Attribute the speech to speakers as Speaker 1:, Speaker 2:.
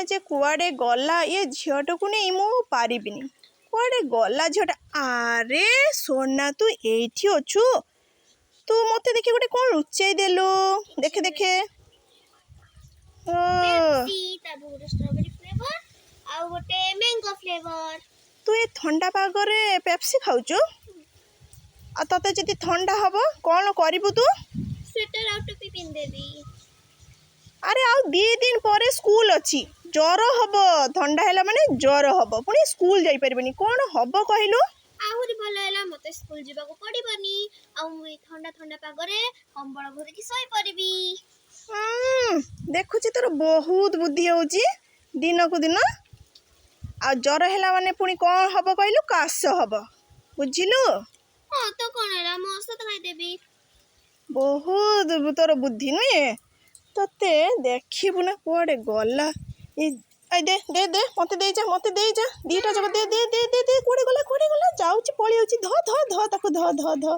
Speaker 1: ना जे कुआडे गला ये झीटू नहीं मु पारिबिनी कुआडे गला झीटा आरे सोना तू एठी अछु तू मते देखि गोटे कोन लुचाई देलु देखे देखे
Speaker 2: पेप्सी ताबो गोटे स्ट्रॉबेरी फ्लेवर आ गोटे मैंगो फ्लेवर
Speaker 1: तू ये ठंडा पागरे पेप्सी खाउछु आ तते जति ठंडा हबो कोन करिबु तू
Speaker 2: स्वेटर आउट टोपी पिन देबी
Speaker 1: अरे आउ 2 दिन पर स्कूल अछि ज्वर हबो ठंडा हैला माने ज्वर हबो पुनी स्कूल जाई परबनी कोन हबो कहिलु
Speaker 2: आहुरी भल हैला मते स्कूल जीवा को पड़िबनी आ मु ठंडा ठंडा पागरे कंबळ भरि की सोई परबी
Speaker 1: देखुची तोर बहुत बुद्धि होची दिन को दिन आ ज्वर हैला माने पुनी कोन हबो कहिलु काश हबो बुझिलु
Speaker 2: हां तो कोन हैला मु औषध खाई देबी
Speaker 1: बहुत तोर बुद्धि नुए तते देखिबु ना कुआडे गला ए दे दे दे मते दे जा दीटा जब दे दे दे दे दे कुआडे गला जाउची पळी होची ध ध ध ताको ध ध ध